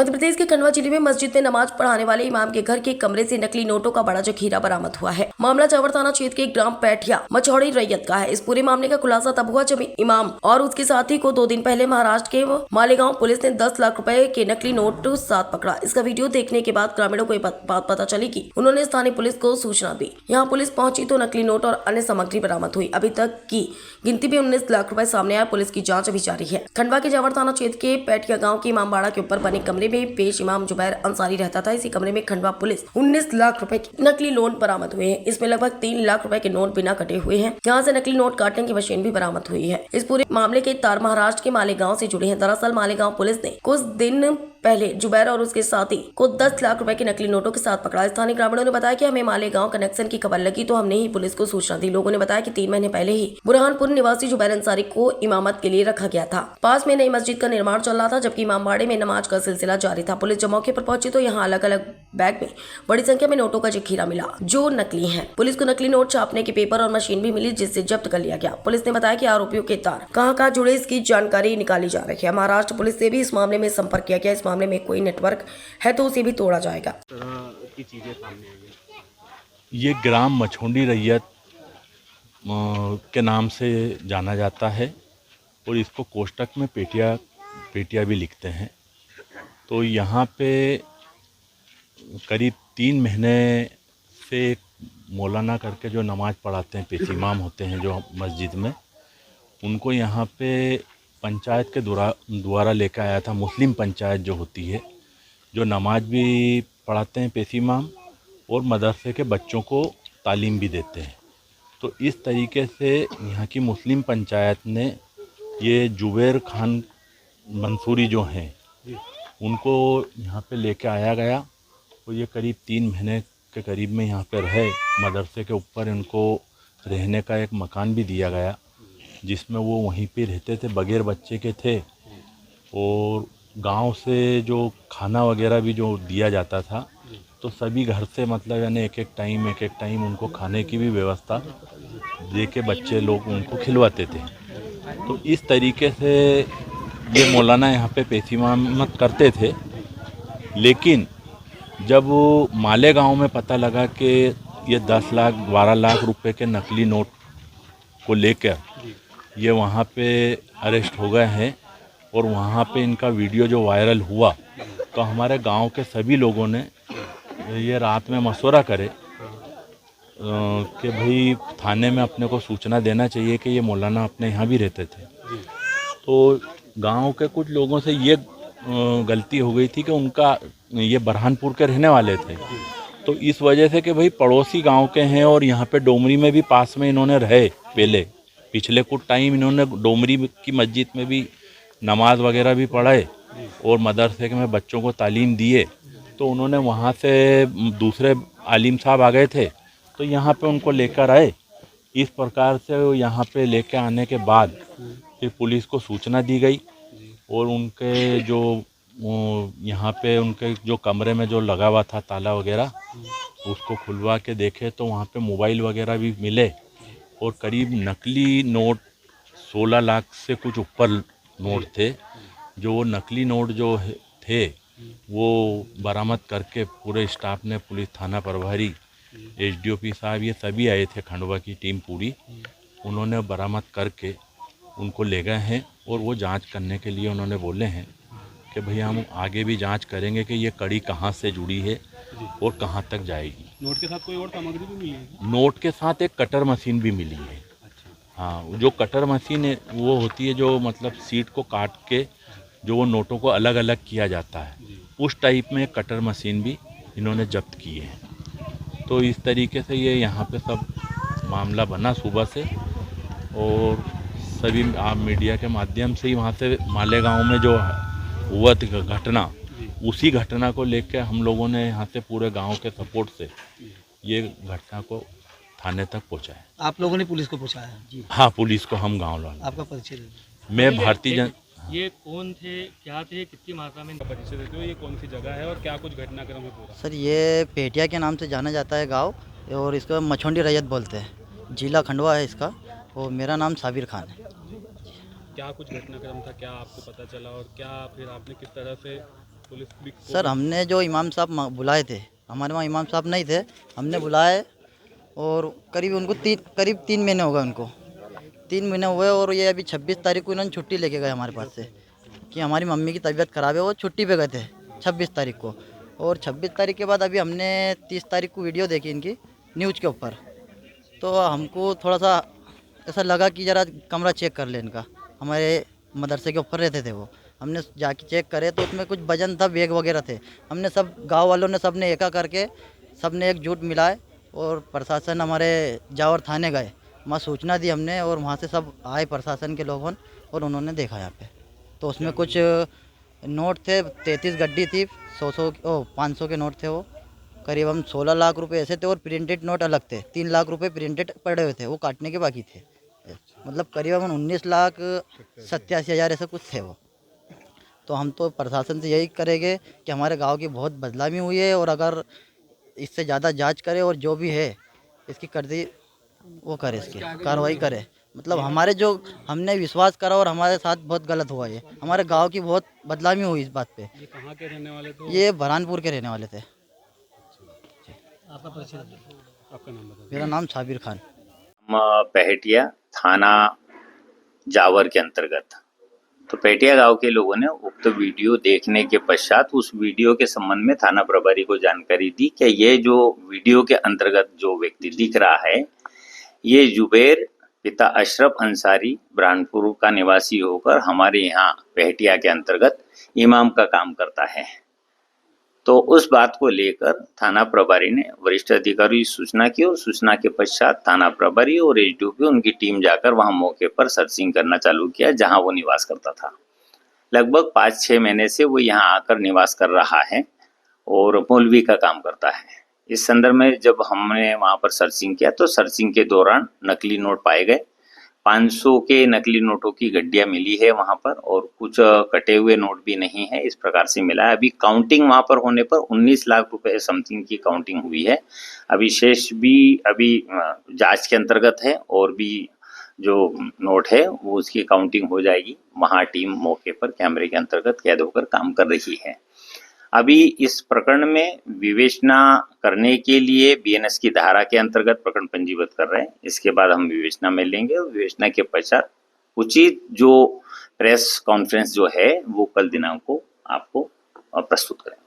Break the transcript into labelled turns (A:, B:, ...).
A: मध्य प्रदेश के खंडवा जिले में मस्जिद में नमाज पढ़ाने वाले इमाम के घर के कमरे से नकली नोटों का बड़ा जखीरा बरामद हुआ है। मामला चावर थाना क्षेत्र के ग्राम पैठिया मछौड़ी रैयत का है। इस पूरे मामले का खुलासा तब हुआ जब इमाम और उसके साथी को 2 दिन पहले महाराष्ट्र के मालेगांव पुलिस ने 10 लाख रुपए के नकली नोट साथ पकड़ा। इसका वीडियो देखने के बाद ग्रामीणों को बात पता चली कि उन्होंने स्थानीय पुलिस को सूचना दी। यहाँ पुलिस पहुंची तो नकली नोट और अन्य सामग्री बरामद हुई। अभी तक की गिनती में 19 लाख रुपए सामने आया। पुलिस की जाँच अभी जारी है। खंडवा के जावर थाना क्षेत्र के पैठिया गाँव के इमामबाड़ा के ऊपर बने कमरे में पेश इमाम जुबैर अंसारी रहता था। इसी कमरे में खंडवा पुलिस 19 लाख रुपए के नकली नोट बरामद हुए हैं। इसमें लगभग 3 लाख रुपए के नोट बिना कटे हुए हैं। यहाँ से नकली नोट काटने की मशीन भी बरामद हुई है। इस पूरे मामले के तार महाराष्ट्र के मालेगांव से जुड़े हैं। दरअसल मालेगांव पुलिस ने कुछ दिन पहले जुबैर और उसके साथी को 10 लाख रुपए के नकली नोटों के साथ पकड़ा। स्थानीय ग्रामीणों ने बताया कि हमें मालेगांव कनेक्शन की खबर लगी तो हमने ही पुलिस को सूचना दी। लोगों ने बताया कि 3 महीने पहले ही बुरहानपुर निवासी जुबैर अंसारी को इमामत के लिए रखा गया था। पास में नई मस्जिद का निर्माण चल रहा था, जबकि इमामबाड़े में नमाज का सिलसिला जारी था। पुलिस जब मौके पर पहुंची तो यहाँ अलग अलग बैग में बड़ी संख्या में नोटों का जखीरा मिला जो नकली है। पुलिस को नकली नोट छापने के पेपर और मशीन भी मिली, जिससे जब्त कर लिया गया। पुलिस ने बताया कि आरोपियों के तार कहां जुड़े इसकी जानकारी निकाली जा रही है। महाराष्ट्र पुलिस से भी इस मामले में संपर्क किया गया। इस मामले में कोई नेटवर्क है तो उसे भी तोड़ा जाएगा।
B: की चीजें सामने आई हैं।
C: ये ग्राम मछौड़ी रैयत के नाम से जाना जाता है और इसको कोष्टक में पेटिया भी लिखते हैं। तो यहाँ पे करीब 3 महीने से एक मौलाना करके जो नमाज पढ़ाते हैं, पेश इमाम होते हैं जो मस्जिद में, उनको यहाँ पे पंचायत के द्वारा लेकर आया था। मुस्लिम पंचायत जो होती है, जो नमाज भी पढ़ाते हैं पेश इमाम और मदरसे के बच्चों को तालीम भी देते हैं। तो इस तरीके से यहाँ की मुस्लिम पंचायत ने ये जुबैर खान मंसूरी जो हैं उनको यहाँ पे लेके आया गया और ये करीब 3 महीने के करीब में यहाँ पे रहे। मदरसे के ऊपर इनको रहने का एक मकान भी दिया गया, जिसमें वो वहीं पे रहते थे, बगैर बच्चे के थे। और गांव से जो खाना वगैरह भी जो दिया जाता था, तो सभी घर से मतलब यानी एक एक टाइम उनको खाने की भी व्यवस्था दे के बच्चे लोग उनको खिलवाते थे। तो इस तरीके से ये मौलाना यहाँ पे पेश इमामत करते थे। लेकिन जब मालेगांव में पता लगा कि ये 10 लाख 12 लाख रुपए के नकली नोट को लेकर ये वहाँ पे अरेस्ट हो गए हैं और वहाँ पे इनका वीडियो जो वायरल हुआ, तो हमारे गांव के सभी लोगों ने ये रात में मशवरा करे कि भाई थाने में अपने को सूचना देना चाहिए कि ये मौलाना अपने यहाँ भी रहते थे। तो गांव के कुछ लोगों से ये गलती हो गई थी कि उनका ये बुरहानपुर के रहने वाले थे, तो इस वजह से कि भाई पड़ोसी गांव के हैं और यहाँ पे डोमरी में भी पास में इन्होंने रहे। पिछले कुछ टाइम इन्होंने डोमरी की मस्जिद में भी नमाज वगैरह भी पढ़ाए और मदरसे में बच्चों को तालीम दिए। तो उन्होंने वहाँ से दूसरे आलिम साहब आ गए थे, तो यहाँ पे उनको लेकर आए। इस प्रकार से यहाँ पे लेकर आने के बाद फिर पुलिस को सूचना दी गई और उनके जो यहाँ पे उनके जो कमरे में जो लगा हुआ था ताला वगैरह, उसको खुलवा के देखे तो वहाँ पे मोबाइल वगैरह भी मिले और करीब नकली नोट 16 लाख से कुछ ऊपर नोट थे। जो नकली नोट जो थे वो बरामद करके पूरे स्टाफ ने, पुलिस थाना प्रभारी, एसडीओपी साहब, ये सभी आए थे, खंडवा की टीम पूरी, उन्होंने बरामद करके उनको ले गए हैं। और वो जांच करने के लिए उन्होंने बोले हैं कि भैया हम आगे भी जांच करेंगे कि ये कड़ी कहाँ से जुड़ी है और कहाँ तक जाएगी।
B: नोट के साथ कोई और सामग्री भी मिली है?
C: नोट के साथ एक कटर मशीन भी मिली है। हाँ, जो कटर मशीन है वो होती है जो मतलब सीट को काट के जो वो नोटों को अलग अलग किया जाता है, उस टाइप में एक कटर मशीन भी इन्होंने जब्त की है। तो इस तरीके से ये यहाँ पे सब मामला बना सुबह से, और सभी आप मीडिया के माध्यम से ही वहाँ से मालेगांव में जो हुआ घटना, उसी घटना को लेकर हम लोगों ने यहाँ से पूरे गांव के सपोर्ट से ये घटना को थाने तक पहुँचाया।
D: आप लोगों ने पुलिस को पहुँचाया? जी
C: हाँ, पुलिस को हम गाँव वाले।
D: आपका परिचय दीजिए।
C: मैं भारतीय जन
B: ये कौन थे, क्या थे, कितनी मात्रा में परिचय देते हो, ये कौन सी जगह है और क्या कुछ घटनाक्रम है पूरा?
D: सर, ये पेटिया के नाम से जाना जाता है गांव, और इसको मछौड़ी रैयत बोलते हैं। जिला खंडवा है इसका, और मेरा नाम साबिर खान है।
B: क्या कुछ घटनाक्रम था, क्या आपको पता चला और क्या फिर आपने किस तरह से पुलिस भी
D: सर हमने जो इमाम साहब बुलाए थे, हमारे वहाँ इमाम साहब नहीं थे, हमने बुलाए और करीब उनको करीब 3 महीने हो गए उनको, 3 महीने हुए और ये अभी 26 तारीख को इन्होंने छुट्टी लेके गए हमारे पास से कि हमारी मम्मी की तबीयत ख़राब है। वो छुट्टी पे गए थे 26 तारीख को, और 26 तारीख के बाद अभी हमने 30 तारीख को वीडियो देखी इनकी न्यूज़ के ऊपर, तो हमको थोड़ा सा ऐसा लगा कि ज़रा कमरा चेक कर ले इनका। हमारे मदरसे के ऊपर रहते थे वो, हमने जाके चेक करे तो उसमें कुछ वजन था, बैग वगैरह थे। हमने सब गांव वालों ने सब ने एका करके सब ने एकजुट मिलाए और प्रशासन हमारे जावर थाने गए, वहाँ सूचना दी हमने और वहाँ से सब आए प्रशासन के लोगों और उन्होंने देखा यहाँ पे, तो उसमें कुछ नोट थे, 33 गड्डी थी, 500 के नोट थे, वो करीब हम 16 लाख रुपए ऐसे थे और प्रिंटेड नोट अलग थे, 3 लाख रुपए प्रिंटेड पड़े हुए थे, वो काटने के बाकी थे। मतलब करीबन 19,87,000 ऐसे कुछ थे वो। तो हम तो प्रशासन से यही करेंगे कि हमारे गांव की बहुत बदनामी हुई है और अगर इससे ज़्यादा जांच करे और जो भी है इसकी कर्जी वो करे, इसकी कार्रवाई करे। मतलब हमारे जो हमने विश्वास करा और हमारे साथ बहुत गलत हुआ, ये हमारे गांव की बहुत बदनामी हुई इस बात पे।
B: ये कहाँ के रहने वाले थे?
D: ये बरहानपुर के रहने वाले थे।
B: आपका नाम बताइए।
D: मेरा नाम साबिर खान।
E: पहेटिया थाना जावर के अंतर्गत, तो पहेटिया गांव के लोगों ने उक्त वीडियो देखने के पश्चात उस वीडियो के संबंध में थाना प्रभारी को जानकारी दी कि ये जो वीडियो के अंतर्गत जो व्यक्ति दिख रहा है ये जुबैर पिता अशरफ अंसारी बुरहानपुर का निवासी होकर हमारे यहाँ पहेटिया के अंतर्गत इमाम का काम करता है। तो उस बात को लेकर थाना प्रभारी ने वरिष्ठ अधिकारियों की सूचना की और सूचना के पश्चात थाना प्रभारी और एसडीओपी उनकी टीम जाकर वहां मौके पर सर्चिंग करना चालू किया जहां वो निवास करता था। लगभग 5-6 महीने से वो यहां आकर निवास कर रहा है और मौलवी का काम करता है। इस संदर्भ में जब हमने वहां पर सर्चिंग किया तो सर्चिंग के दौरान नकली नोट पाए गए, 500 के नकली नोटों की गड्डियां मिली है वहां पर और कुछ कटे हुए नोट भी नहीं है, इस प्रकार से मिला है। अभी काउंटिंग वहां पर होने पर 19 लाख रुपए समथिंग की काउंटिंग हुई है। अभी शेष भी अभी जांच के अंतर्गत है और भी जो नोट है वो उसकी काउंटिंग हो जाएगी। वहां टीम मौके पर कैमरे के अंतर्गत कैद होकर काम कर रही है। अभी इस प्रकरण में विवेचना करने के लिए बीएनएस की धारा के अंतर्गत प्रकरण पंजीबद्ध कर रहे हैं। इसके बाद हम विवेचना में लेंगे और विवेचना के पश्चात उचित जो प्रेस कॉन्फ्रेंस जो है वो कल दिनांक को आपको प्रस्तुत करेंगे।